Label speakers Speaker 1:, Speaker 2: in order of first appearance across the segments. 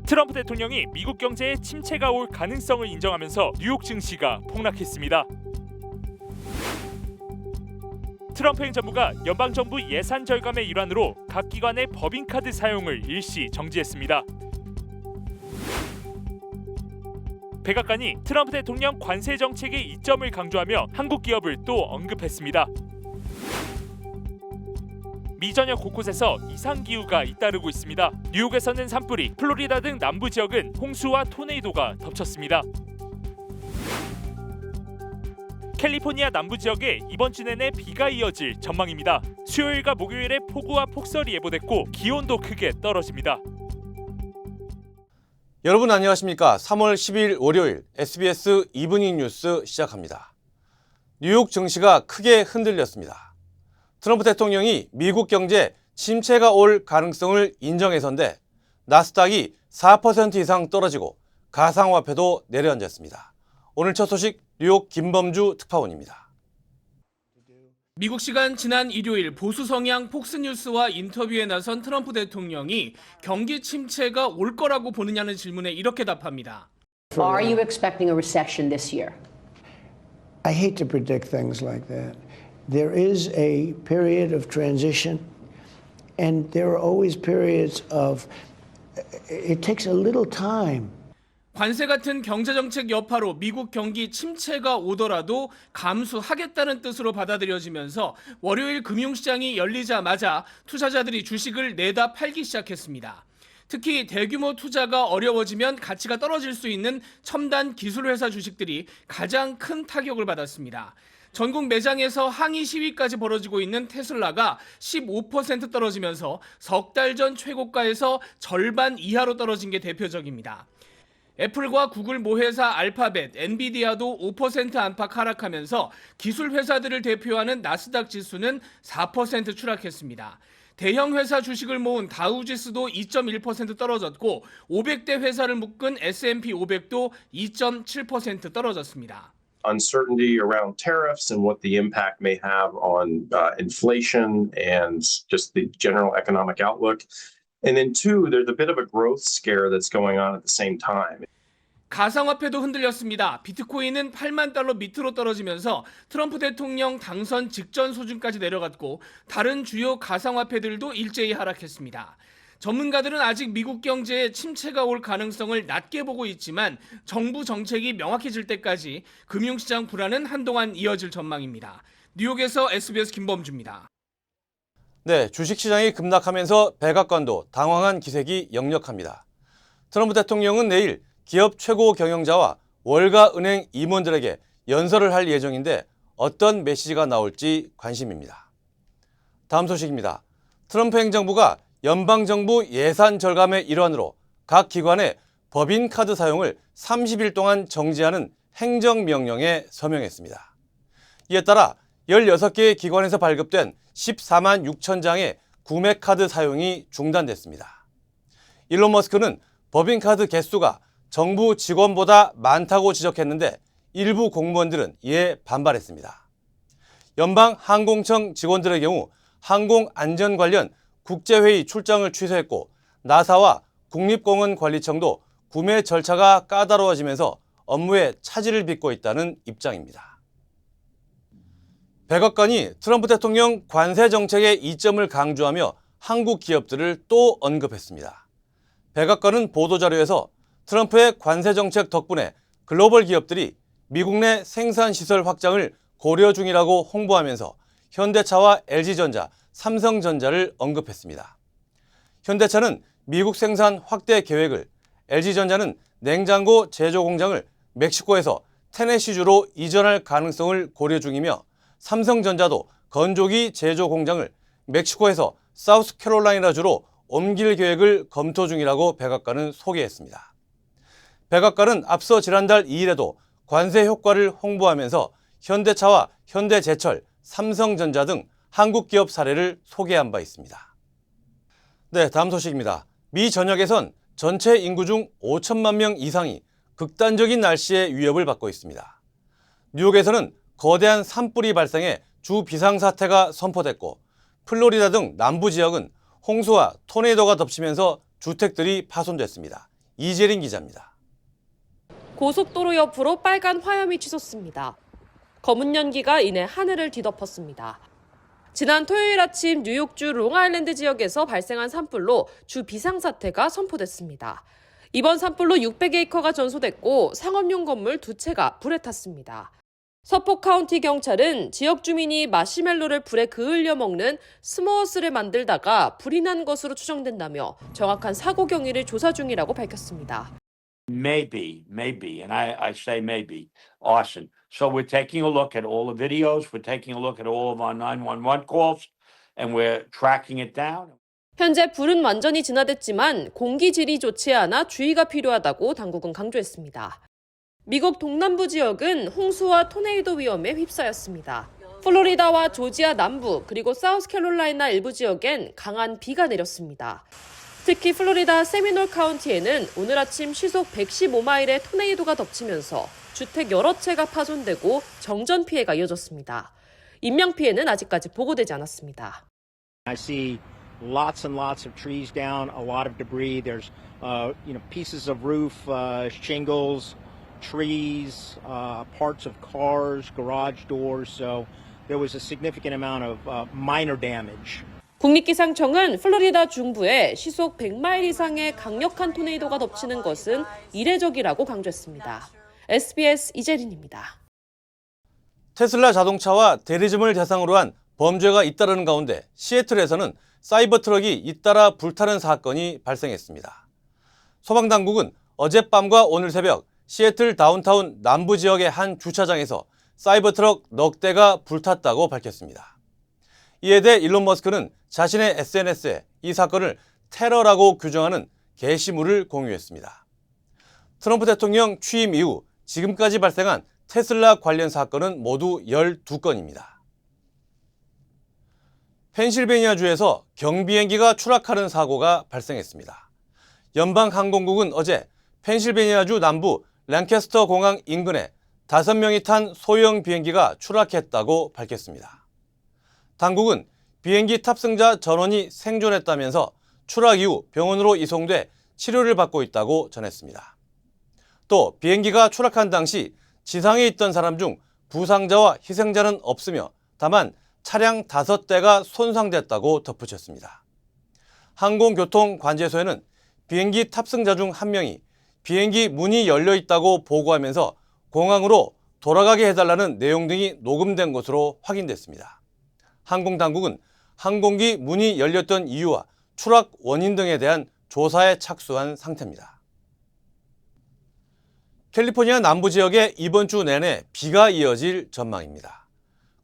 Speaker 1: 트럼프 대통령이 미국 경제에 침체가 올 가능성을 인정하면서 뉴욕 증시가 폭락했습니다. 트럼프 행정부가 연방정부 예산 절감의 일환으로 각 기관의 법인카드 사용을 일시 정지했습니다. 백악관이 트럼프 대통령 관세 정책의 이점을 강조하며 한국 기업을 또 언급했습니다. 미 전역 곳곳에서 이상기후가 잇따르고 있습니다. 뉴욕에서는 산불이, 플로리다 등 남부 지역은 홍수와 토네이도가 덮쳤습니다. 캘리포니아 남부 지역에 이번 주 내내 비가 이어질 전망입니다. 수요일과 목요일에 폭우와 폭설이 예보됐고 기온도 크게 떨어집니다.
Speaker 2: 여러분 안녕하십니까? 3월 10일 월요일 SBS 이브닝 뉴스 시작합니다. 뉴욕 증시가 크게 흔들렸습니다. 트럼프 대통령이 미국 경제 침체가 올 가능성을 인정해서인데 나스닥이 4% 이상 떨어지고 가상화폐도 내려앉았습니다. 오늘 첫 소식 뉴욕 김범주 특파원입니다.
Speaker 3: 미국 시간 지난 일요일 보수 성향 폭스뉴스와 인터뷰에 나선 트럼프 대통령이 경기 침체가 올 거라고 보느냐는 질문에 이렇게 답합니다.
Speaker 4: Are you expecting a recession this year?
Speaker 5: I hate to predict things like that. There is a period of transition, and there are always periods of, it takes a little time.
Speaker 3: 관세 같은 경제정책 여파로 미국 경기 침체가 오더라도 감수하겠다는 뜻으로 받아들여지면서 월요일 금융시장이 열리자마자 투자자들이 주식을 내다 팔기 시작했습니다. 특히 대규모 투자가 어려워지면 가치가 떨어질 수 있는 첨단 기술회사 주식들이 가장 큰 타격을 받았습니다. 전국 매장에서 항의 시위까지 벌어지고 있는 테슬라가 15% 떨어지면서 석 달 전 최고가에서 절반 이하로 떨어진 게 대표적입니다. 애플과 구글 모회사 알파벳, 엔비디아도 5% 안팎 하락하면서 기술 회사들을 대표하는 나스닥 지수는 4% 추락했습니다. 대형 회사 주식을 모은 다우지수도 2.1% 떨어졌고 500대 회사를 묶은 S&P 500도 2.7% 떨어졌습니다.
Speaker 6: Uncertainty around tariffs and what the impact may have on inflation and just the general economic outlook. And then two, there's a bit of a growth scare that's going on at the same time.
Speaker 3: 가상화폐도 흔들렸습니다. 비트코인은 8만 달러 밑으로 떨어지면서 트럼프 대통령 당선 직전 수준까지 내려갔고 다른 주요 가상화폐들도 일제히 하락했습니다. 전문가들은 아직 미국 경제에 침체가 올 가능성을 낮게 보고 있지만 정부 정책이 명확해질 때까지 금융시장 불안은 한동안 이어질 전망입니다. 뉴욕에서 SBS 김범주입니다.
Speaker 2: 네, 주식시장이 급락하면서 백악관도 당황한 기색이 역력합니다. 트럼프 대통령은 내일 기업 최고 경영자와 월가 은행 임원들에게 연설을 할 예정인데 어떤 메시지가 나올지 관심입니다. 다음 소식입니다. 트럼프 행정부가 연방정부 예산 절감의 일환으로 각 기관의 법인카드 사용을 30일 동안 정지하는 행정명령에 서명했습니다. 이에 따라 16개의 기관에서 발급된 14만 6천 장의 구매카드 사용이 중단됐습니다. 일론 머스크는 법인카드 개수가 정부 직원보다 많다고 지적했는데 일부 공무원들은 이에 반발했습니다. 연방항공청 직원들의 경우 항공안전 관련 국제회의 출장을 취소했고 나사와 국립공원관리청도 구매 절차가 까다로워지면서 업무에 차질을 빚고 있다는 입장입니다. 백악관이 트럼프 대통령 관세 정책의 이점을 강조하며 한국 기업들을 또 언급했습니다. 백악관은 보도자료에서 트럼프의 관세 정책 덕분에 글로벌 기업들이 미국 내 생산시설 확장을 고려 중이라고 홍보하면서 현대차와 LG전자, 삼성전자를 언급했습니다. 현대차는 미국 생산 확대 계획을, LG전자는 냉장고 제조 공장을 멕시코에서 테네시주로 이전할 가능성을 고려 중이며 삼성전자도 건조기 제조 공장을 멕시코에서 사우스캐롤라이나주로 옮길 계획을 검토 중이라고 백악관은 소개했습니다. 백악관은 앞서 지난달 2일에도 관세 효과를 홍보하면서 현대차와 현대제철, 삼성전자 등 한국 기업 사례를 소개한 바 있습니다. 네, 다음 소식입니다. 미 전역에선 전체 인구 중 5천만 명 이상이 극단적인 날씨의 위협을 받고 있습니다. 뉴욕에서는 거대한 산불이 발생해 주 비상사태가 선포됐고 플로리다 등 남부 지역은 홍수와 토네이도가 덮치면서 주택들이 파손됐습니다. 이재린 기자입니다.
Speaker 7: 고속도로 옆으로 빨간 화염이 치솟습니다. 검은 연기가 이내 하늘을 뒤덮었습니다. 지난 토요일 아침 뉴욕주 롱아일랜드 지역에서 발생한 산불로 주 비상사태가 선포됐습니다. 이번 산불로 600에이커가 전소됐고 상업용 건물 2채가 불에 탔습니다. 서포 카운티 경찰은 지역 주민이 마시멜로를 불에 그을려 먹는 스모어스를 만들다가 불이 난 것으로 추정된다며 정확한 사고 경위를 조사 중이라고 밝혔습니다.
Speaker 8: Maybe, and I say maybe, arson. So we're taking a look at all the videos, we're taking a look at all of our 911 calls, and we're tracking it down.
Speaker 7: 현재 불은 완전히 진화됐지만 공기질이 좋지 않아 주의가 필요하다고 당국은 강조했습니다. 미국 동남부 지역은 홍수와 토네이도 위험에 휩싸였습니다. 플로리다와 조지아 남부 그리고 사우스캐롤라이나 일부 지역엔 강한 비가 내렸습니다. 특히 플로리다 세미놀 카운티에는 오늘 아침 시속 115마일의 토네이도가 덮치면서 주택 여러 채가 파손되고 정전 피해가 이어졌습니다. 인명 피해는 아직까지 보고되지 않았습니다.
Speaker 9: I see lots and lots of trees down, a lot of debris. There's pieces of roof, shingles, trees, parts of cars, garage doors. So there was a significant amount of minor damage.
Speaker 7: 국립기상청은 플로리다 중부에 시속 100마일 이상의 강력한 토네이도가 덮치는 것은 이례적이라고 강조했습니다. SBS 이재린입니다.
Speaker 2: 테슬라 자동차와 대리점을 대상으로 한 범죄가 잇따르는 가운데 시애틀에서는 사이버 트럭이 잇따라 불타는 사건이 발생했습니다. 소방당국은 어젯밤과 오늘 새벽 시애틀 다운타운 남부 지역의 한 주차장에서 사이버 트럭 넉 대가 불탔다고 밝혔습니다. 이에 대해 일론 머스크는 자신의 SNS에 이 사건을 테러라고 규정하는 게시물을 공유했습니다. 트럼프 대통령 취임 이후 지금까지 발생한 테슬라 관련 사건은 모두 12건입니다. 펜실베니아주에서 경비행기가 추락하는 사고가 발생했습니다. 연방항공국은 어제 펜실베니아주 남부 랭캐스터 공항 인근에 5명이 탄 소형 비행기가 추락했다고 밝혔습니다. 당국은 비행기 탑승자 전원이 생존했다면서 추락 이후 병원으로 이송돼 치료를 받고 있다고 전했습니다. 또 비행기가 추락한 당시 지상에 있던 사람 중 부상자와 희생자는 없으며 다만 차량 5대가 손상됐다고 덧붙였습니다. 항공교통관제소에는 비행기 탑승자 중 1명이 비행기 문이 열려 있다고 보고하면서 공항으로 돌아가게 해달라는 내용 등이 녹음된 것으로 확인됐습니다. 항공당국은 항공기 문이 열렸던 이유와 추락 원인 등에 대한 조사에 착수한 상태입니다. 캘리포니아 남부 지역에 이번 주 내내 비가 이어질 전망입니다.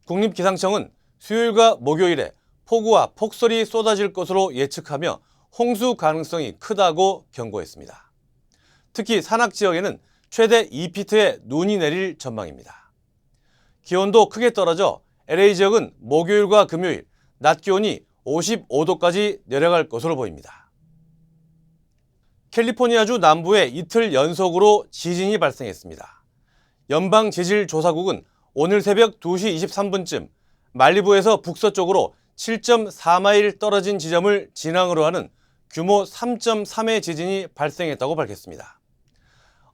Speaker 2: 국립기상청은 수요일과 목요일에 폭우와 폭설이 쏟아질 것으로 예측하며 홍수 가능성이 크다고 경고했습니다. 특히 산악 지역에는 최대 2피트의 눈이 내릴 전망입니다. 기온도 크게 떨어져 LA 지역은 목요일과 금요일 낮 기온이 55도까지 내려갈 것으로 보입니다. 캘리포니아주 남부에 이틀 연속으로 지진이 발생했습니다. 연방지질조사국은 오늘 새벽 2시 23분쯤 말리부에서 북서쪽으로 7.4마일 떨어진 지점을 진앙으로 하는 규모 3.3의 지진이 발생했다고 밝혔습니다.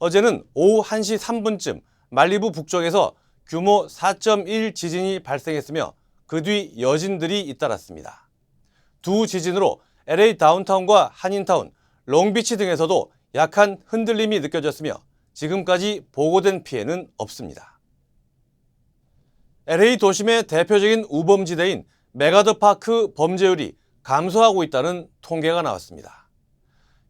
Speaker 2: 어제는 오후 1시 3분쯤 말리부 북쪽에서 규모 4.1 지진이 발생했으며 그 뒤 여진들이 잇따랐습니다. 두 지진으로 LA 다운타운과 한인타운, 롱비치 등에서도 약한 흔들림이 느껴졌으며 지금까지 보고된 피해는 없습니다. LA 도심의 대표적인 우범지대인 메가더파크 범죄율이 감소하고 있다는 통계가 나왔습니다.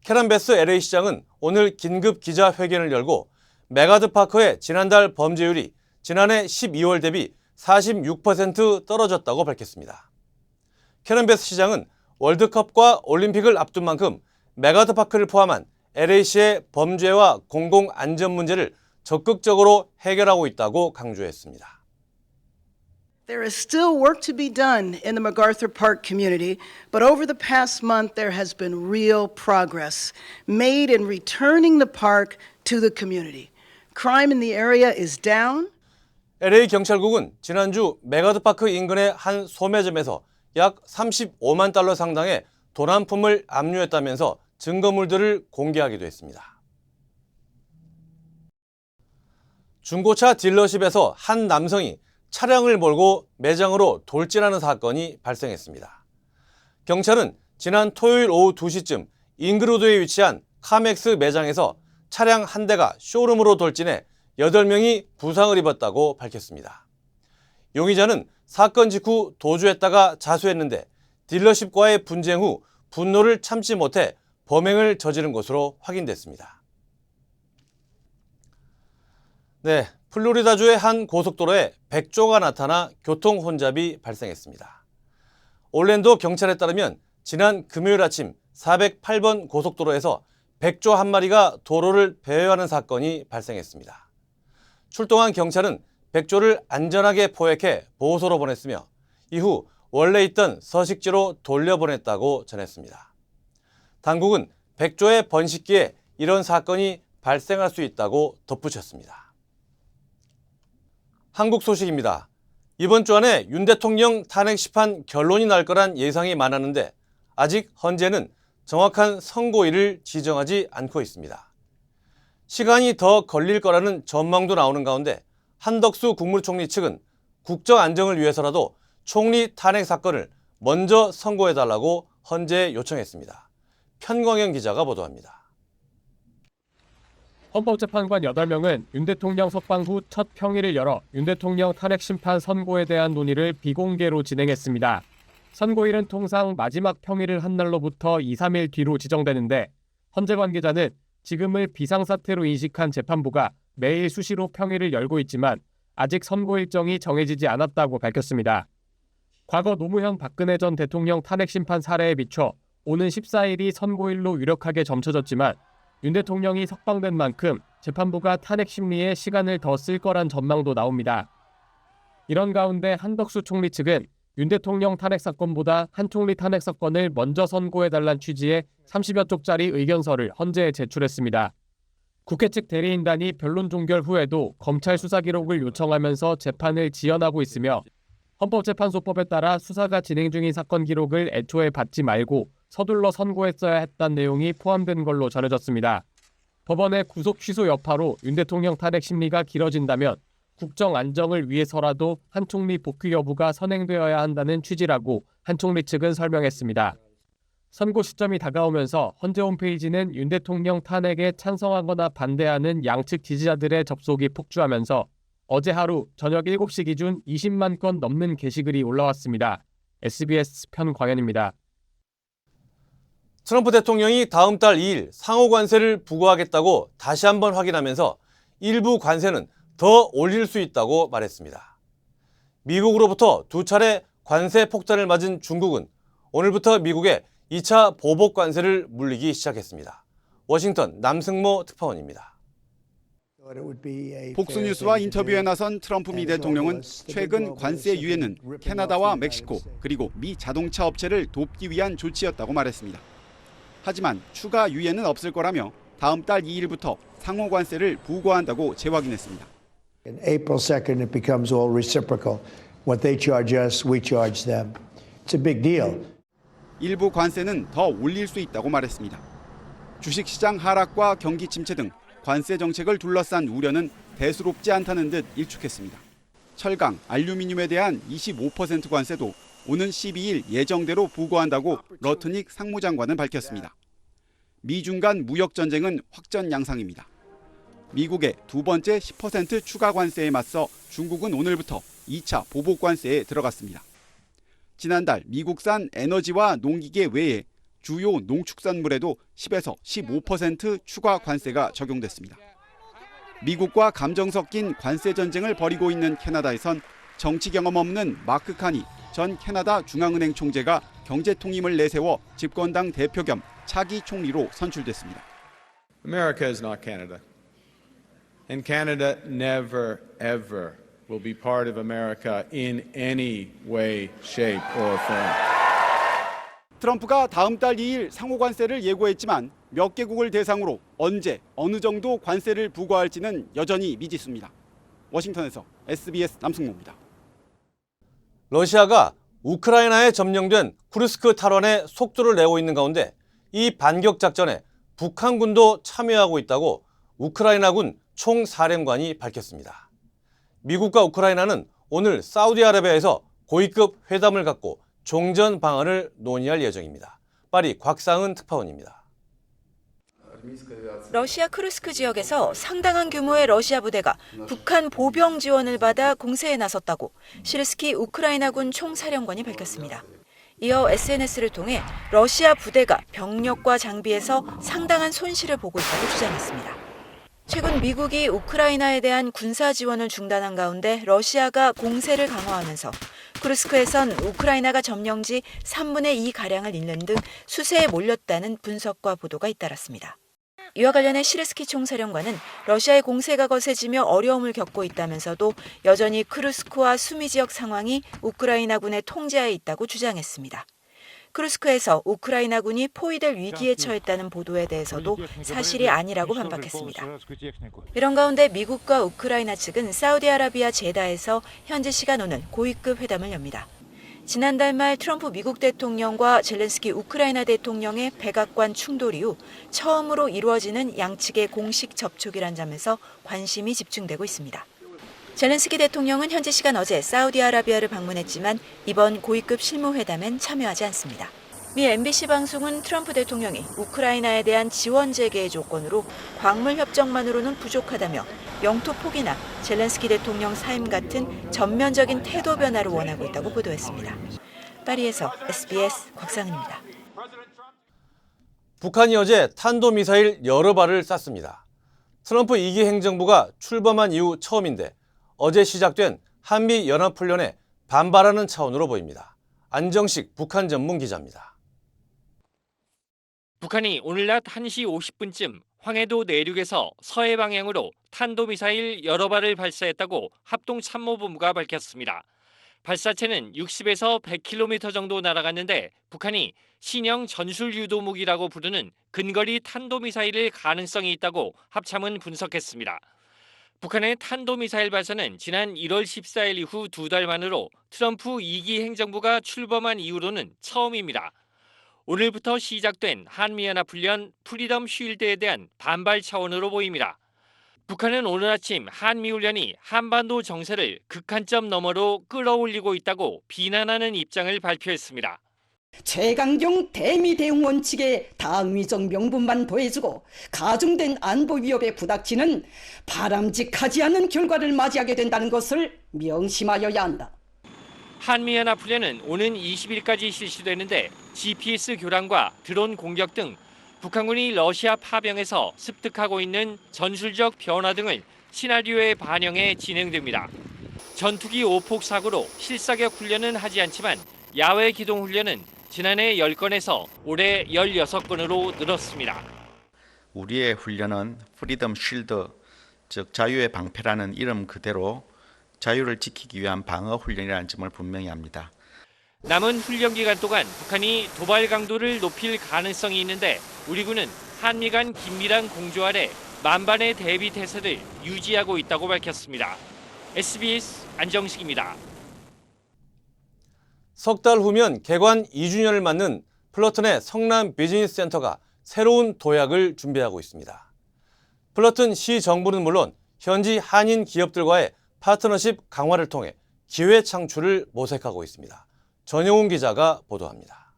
Speaker 2: 캐런 베스 LA 시장은 오늘 긴급 기자회견을 열고 메가더파크의 지난달 범죄율이 지난해 12월 대비 46% 떨어졌다고 밝혔습니다. 캐런 베스 시장은 월드컵과 올림픽을 앞둔 만큼 메가더파크를 포함한 LA시의 범죄와 공공안전 문제를 적극적으로 해결하고 있다고 강조했습니다.
Speaker 10: There is still work to be done in the MacArthur Park community, but over the past month there has been real progress made in returning the park to the community. Crime in the area is down.
Speaker 2: LA 경찰국은 지난주 메가더파크 인근의 한 소매점에서 약 35만 달러 상당의 도난품을 압류했다면서 증거물들을 공개하기도 했습니다. 중고차 딜러십에서 한 남성이 차량을 몰고 매장으로 돌진하는 사건이 발생했습니다. 경찰은 지난 토요일 오후 2시쯤 잉그로드에 위치한 카맥스 매장에서 차량 한 대가 쇼룸으로 돌진해 8명이 부상을 입었다고 밝혔습니다. 용의자는 사건 직후 도주했다가 자수했는데 딜러십과의 분쟁 후 분노를 참지 못해 범행을 저지른 것으로 확인됐습니다. 네, 플로리다주의 한 고속도로에 백조가 나타나 교통 혼잡이 발생했습니다. 올랜도 경찰에 따르면 지난 금요일 아침 408번 고속도로에서 백조 한 마리가 도로를 배회하는 사건이 발생했습니다. 출동한 경찰은 백조를 안전하게 포획해 보호소로 보냈으며 이후 원래 있던 서식지로 돌려보냈다고 전했습니다. 당국은 백조의 번식기에 이런 사건이 발생할 수 있다고 덧붙였습니다. 한국 소식입니다. 이번 주 안에 윤 대통령 탄핵 심판 결론이 날 거란 예상이 많았는데 아직 헌재는 정확한 선고일을 지정하지 않고 있습니다. 시간이 더 걸릴 거라는 전망도 나오는 가운데 한덕수 국무총리 측은 국정 안정을 위해서라도 총리 탄핵 사건을 먼저 선고해달라고 헌재에 요청했습니다. 편광영 기자가 보도합니다.
Speaker 11: 헌법재판관 8명은 윤 대통령 석방 후 첫 평의를 열어 윤 대통령 탄핵 심판 선고에 대한 논의를 비공개로 진행했습니다. 선고일은 통상 마지막 평의를 한 날로부터 2, 3일 뒤로 지정되는데 헌재 관계자는 지금을 비상사태로 인식한 재판부가 매일 수시로 평의를 열고 있지만 아직 선고 일정이 정해지지 않았다고 밝혔습니다. 과거 노무현 박근혜 전 대통령 탄핵 심판 사례에 비춰 오는 14일이 선고일로 유력하게 점쳐졌지만 윤 대통령이 석방된 만큼 재판부가 탄핵 심리에 시간을 더 쓸 거란 전망도 나옵니다. 이런 가운데 한덕수 총리 측은 윤 대통령 탄핵 사건보다 한 총리 탄핵 사건을 먼저 선고해달란 취지의 30여 쪽짜리 의견서를 헌재에 제출했습니다. 국회 측 대리인단이 변론 종결 후에도 검찰 수사 기록을 요청하면서 재판을 지연하고 있으며 헌법재판소법에 따라 수사가 진행 중인 사건 기록을 애초에 받지 말고 서둘러 선고했어야 했다는 내용이 포함된 걸로 전해졌습니다. 법원의 구속 취소 여파로 윤 대통령 탄핵 심리가 길어진다면 국정 안정을 위해서라도 한 총리 복귀 여부가 선행되어야 한다는 취지라고 한 총리 측은 설명했습니다. 선고 시점이 다가오면서 헌재 홈페이지는 윤 대통령 탄핵에 찬성하거나 반대하는 양측 지지자들의 접속이 폭주하면서 어제 하루 저녁 7시 기준 20만 건 넘는 게시글이 올라왔습니다. SBS 편광현입니다.
Speaker 2: 트럼프 대통령이 다음 달 2일 상호 관세를 부과하겠다고 다시 한번 확인하면서 일부 관세는 더 올릴 수 있다고 말했습니다. 미국으로부터 2차례 관세 폭탄을 맞은 중국은 오늘부터 미국에 2차 보복 관세를 물리기 시작했습니다. 워싱턴 남승모 특파원입니다.
Speaker 12: 폭스뉴스와 인터뷰에 나선 트럼프 미 대통령은 최근 관세 유예는 캐나다와 멕시코 그리고 미 자동차 업체를 돕기 위한 조치였다고 말했습니다. 하지만 추가 유예는 없을 거라며 다음 달 2일부터 상호 관세를 부과한다고 재확인했습니다.
Speaker 5: On April 2nd, it becomes all reciprocal. What they charge us, we charge them. It's a big deal.
Speaker 12: 일부 관세는 더 올릴 수 있다고 말했습니다. 주식시장 하락과 경기 침체 등 관세 정책을 둘러싼 우려는 대수롭지 않다는 듯 일축했습니다. 철강, 알루미늄에 대한 25% 관세도 오는 12일 예정대로 부과한다고 러트닉 상무장관은 밝혔습니다. 미중 간 무역 전쟁은 확전 양상입니다. 미국의 두 번째 10% 추가 관세에 맞서 중국은 오늘부터 2차 보복 관세에 들어갔습니다. 지난달 미국산 에너지와 농기계 외에 주요 농축산물에도 10에서 15% 추가 관세가 적용됐습니다. 미국과 감정 섞인 관세 전쟁을 벌이고 있는 캐나다에선 정치 경험 없는 마크 카니 전 캐나다 중앙은행 총재가 경제통임을 내세워 집권당 대표 겸 차기 총리로 선출됐습니다.
Speaker 13: America is not Canada. And Canada never, ever will be part of America in any way, shape, or form.
Speaker 12: 트럼프가 다음 달 2일 상호 관세를 예고했지만 몇 개국을 대상으로 언제, 어느 정도 관세를 부과할지는 여전히 미지수입니다. 워싱턴에서 SBS 남승모입니다.
Speaker 2: 러시아가 우크라이나에 점령된 쿠르스크 탈원에 속도를 내고 있는 가운데 이 반격 작전에 북한군도 참여하고 있다고 우크라이나군 총사령관이 밝혔습니다. 미국과 우크라이나는 오늘 사우디아라비아에서 고위급 회담을 갖고 종전 방안을 논의할 예정입니다. 파리 곽상은 특파원입니다.
Speaker 14: 러시아 크루스크 지역에서 상당한 규모의 러시아 부대가 북한 보병 지원을 받아 공세에 나섰다고 시르스키 우크라이나군 총사령관이 밝혔습니다. 이어 SNS를 통해 러시아 부대가 병력과 장비에서 상당한 손실을 보고 있다고 주장했습니다. 최근 미국이 우크라이나에 대한 군사 지원을 중단한 가운데 러시아가 공세를 강화하면서 크루스크에선 우크라이나가 점령지 3분의 2가량을 잃는 등 수세에 몰렸다는 분석과 보도가 잇따랐습니다. 이와 관련해 시르스키 총사령관은 러시아의 공세가 거세지며 어려움을 겪고 있다면서도 여전히 크루스크와 수미 지역 상황이 우크라이나군의 통제하에 있다고 주장했습니다. 크루스크에서 우크라이나군이 포위될 위기에 처했다는 보도에 대해서도 사실이 아니라고 반박했습니다. 이런 가운데 미국과 우크라이나 측은 사우디아라비아 제다에서 현지 시간 오늘 고위급 회담을 엽니다. 지난달 말 트럼프 미국 대통령과 젤렌스키 우크라이나 대통령의 백악관 충돌 이후 처음으로 이루어지는 양측의 공식 접촉이란 점에서 관심이 집중되고 있습니다. 젤렌스키 대통령은 현지 시간 어제 사우디아라비아를 방문했지만 이번 고위급 실무회담엔 참여하지 않습니다. 미 MBC 방송은 트럼프 대통령이 우크라이나에 대한 지원 재개의 조건으로 광물 협정만으로는 부족하다며 영토 포기나 젤렌스키 대통령 사임 같은 전면적인 태도 변화를 원하고 있다고 보도했습니다. 파리에서 SBS 곽상은입니다.
Speaker 2: 북한이 어제 탄도미사일 여러 발을 쐈습니다. 트럼프 2기 행정부가 출범한 이후 처음인데 어제 시작된 한미연합훈련에 반발하는 차원으로 보입니다. 안정식 북한 전문 기자입니다.
Speaker 15: 북한이 오늘 낮 1시 50분쯤 황해도 내륙에서 서해 방향으로 탄도미사일 여러 발을 발사했다고 합동참모본부가 밝혔습니다. 발사체는 60에서 100km 정도 날아갔는데 북한이 신형 전술유도무기라고 부르는 근거리 탄도미사일일 가능성이 있다고 합참은 분석했습니다. 북한의 탄도미사일 발사는 지난 1월 14일 이후 2달 만으로 트럼프 2기 행정부가 출범한 이후로는 처음입니다. 오늘부터 시작된 한미연합훈련 프리덤 쉴드에 대한 반발 차원으로 보입니다. 북한은 오늘 아침 한미훈련이 한반도 정세를 극한점 너머로 끌어올리고 있다고 비난하는 입장을 발표했습니다.
Speaker 16: 최강경 대미 대응 원칙에 당위적 명분만 더해주고 가중된 안보 위협에 부닥치는 바람직하지 않은 결과를 맞이하게 된다는 것을 명심하여야 한다.
Speaker 15: 한미연합훈련은 오는 20일까지 실시되는데 GPS 교란과 드론 공격 등 북한군이 러시아 파병에서 습득하고 있는 전술적 변화 등을 시나리오에 반영해 진행됩니다. 전투기 오폭 사고로 실사격 훈련은 하지 않지만 야외 기동 훈련은 지난해 10건에서 올해 16건으로 늘었습니다.
Speaker 17: 우리의 훈련은 프리덤 쉴드, 즉 자유의 방패라는 이름 그대로 자유를 지키기 위한 방어 훈련이라는 점을 분명히 합니다.
Speaker 15: 남은 훈련 기간 동안 북한이 도발 강도를 높일 가능성이 있는데 우리 군은 한미 간 긴밀한 공조 아래 만반의 대비 태세를 유지하고 있다고 밝혔습니다. SBS 안정식입니다.
Speaker 2: 석 달 후면 개관 2주년을 맞는 플러튼의 성남 비즈니스 센터가 새로운 도약을 준비하고 있습니다. 플러튼 시 정부는 물론 현지 한인 기업들과의 파트너십 강화를 통해 기회 창출을 모색하고 있습니다. 전용훈 기자가 보도합니다.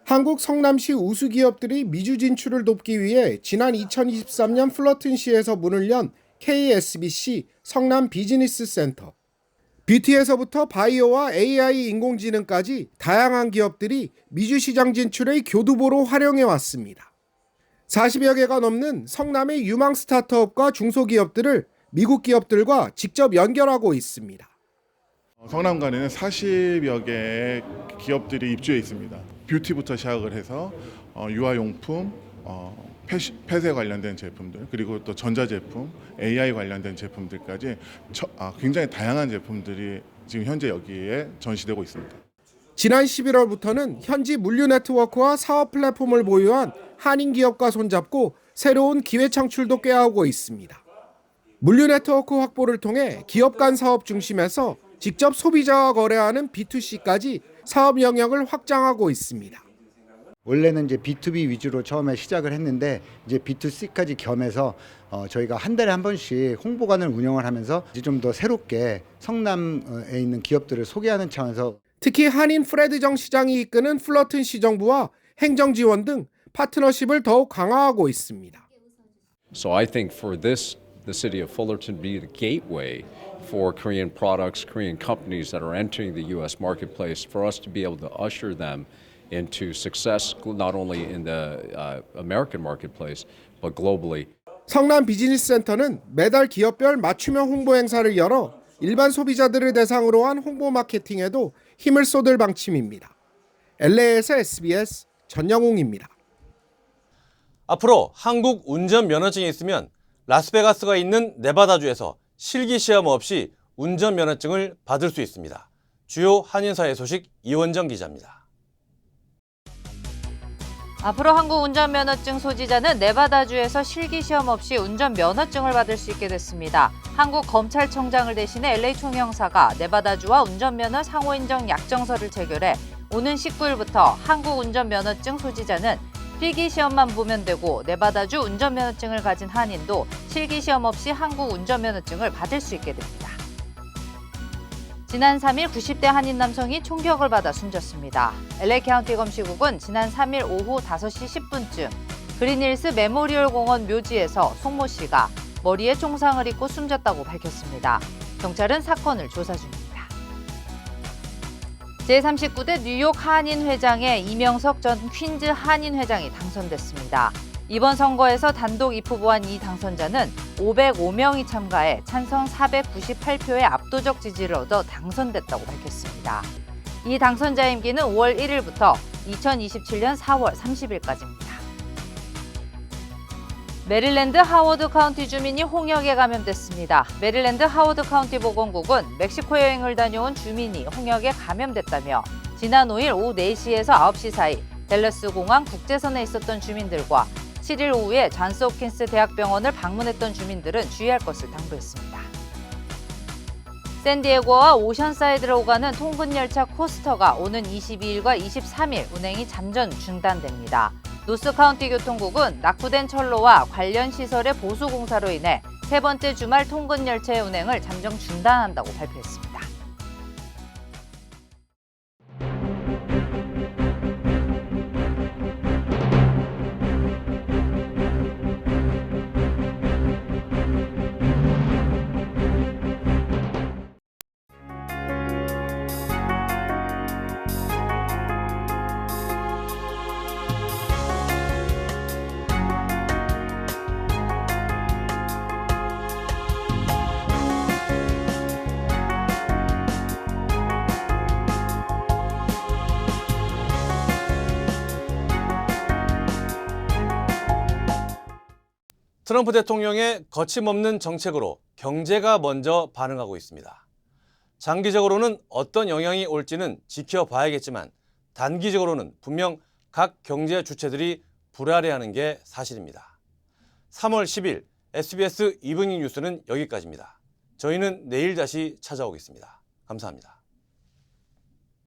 Speaker 18: 한국 성남시 우수 기업들이 미주 진출을 돕기 위해 지난 2023년 플러튼시에서 문을 연 KSBC 성남 비즈니스 센터. 뷰티에서부터 바이오와 AI 인공지능까지 다양한 기업들이 미주 시장 진출의 교두보로 활용해 왔습니다. 40여 개가 넘는 성남의 유망 스타트업과 중소기업들을 미국 기업들과 직접 연결하고 있습니다.
Speaker 19: 성남관에는 40여 개의 기업들이 입주해 있습니다. 뷰티부터 시작을 해서 유아용품, 펫에 관련된 제품들, 그리고 또 전자제품, AI 관련된 제품들까지 굉장히 다양한 제품들이 지금 현재 여기에 전시되고 있습니다.
Speaker 18: 지난 11월부터는 현지 물류 네트워크와 사업 플랫폼을 보유한 한인 기업과 손잡고 새로운 기회 창출도 꾀하고 있습니다. 물류 네트워크 확보를 통해 기업 간 사업 중심에서 직접 소비자와 거래하는 B2C까지 사업 영역을 확장하고 있습니다.
Speaker 20: 원래는 이제 B2B 위주로 처음에 시작을 했는데 이제 B2C까지 겸해서 저희가 한 달에 한 번씩 홍보관을 운영을 하면서 이제 좀 더 새롭게 성남에 있는 기업들을 소개하는 차원에서
Speaker 18: 특히 한인 프레드 정 시장이 이끄는 플러튼 시정부와 행정 지원 등 파트너십을 더욱 강화하고 있습니다.
Speaker 21: So I think for the city of Fullerton be the gateway for Korean products, Korean companies that are entering the U.S. marketplace, for us to be able to usher them into success not only in the American marketplace but globally.
Speaker 18: 성남 비즈니스 센터는 매달 기업별 맞춤형 홍보 행사를 열어 일반 소비자들을 대상으로 한 홍보 마케팅에도 힘을 쏟을 방침입니다. LA에서 SBS 전영웅입니다.
Speaker 2: 앞으로 한국 운전면허증이 있으면 라스베가스가 있는 네바다주에서 실기시험 없이 운전면허증을 받을 수 있습니다. 주요 한인사회 소식 이원정 기자입니다.
Speaker 22: 앞으로 한국 운전면허증 소지자는 네바다주에서 실기시험 없이 운전면허증을 받을 수 있게 됐습니다. 한국 검찰청장을 대신해 LA 총영사가 네바다주와 운전면허 상호인정 약정서를 체결해 오는 19일부터 한국 운전면허증 소지자는 필기시험만 보면 되고 네바다주 운전면허증을 가진 한인도 실기시험 없이 한국 운전면허증을 받을 수 있게 됩니다. 지난 3일 90대 한인 남성이 총격을 받아 숨졌습니다. LA 카운티 검시국은 지난 3일 오후 5시 10분쯤 그린힐스 메모리얼 공원 묘지에서 송모 씨가 머리에 총상을 입고 숨졌다고 밝혔습니다. 경찰은 사건을 조사 중입니다. 제39대 뉴욕 한인 회장에 이명석 전 퀸즈 한인 회장이 당선됐습니다. 이번 선거에서 단독 입후보한 이 당선자는 505명이 참가해 찬성 498표의 압도적 지지를 얻어 당선됐다고 밝혔습니다. 이 당선자 임기는 5월 1일부터 2027년 4월 30일까지입니다. 메릴랜드 하워드 카운티 주민이 홍역에 감염됐습니다. 메릴랜드 하워드 카운티 보건국은 멕시코 여행을 다녀온 주민이 홍역에 감염됐다며 지난 5일 오후 4시에서 9시 사이 댈러스 공항 국제선에 있었던 주민들과 7일 오후에 존스 홉킨스 대학병원을 방문했던 주민들은 주의할 것을 당부했습니다. 샌디에고와 오션사이드로 오가는 통근 열차 코스터가 오는 22일과 23일 운행이 잠전 중단됩니다. 노스카운티 교통국은 낙후된 철로와 관련 시설의 보수 공사로 인해 세 번째 주말 통근 열차의 운행을 잠정 중단한다고 발표했습니다.
Speaker 2: 트럼프 대통령의 거침없는 정책으로 경제가 먼저 반응하고 있습니다. 장기적으로는 어떤 영향이 올지는 지켜봐야겠지만 단기적으로는 분명 각 경제 주체들이 불안해하는 게 사실입니다. 3월 10일 SBS 이브닝 뉴스는 여기까지입니다. 저희는 내일 다시 찾아오겠습니다. 감사합니다.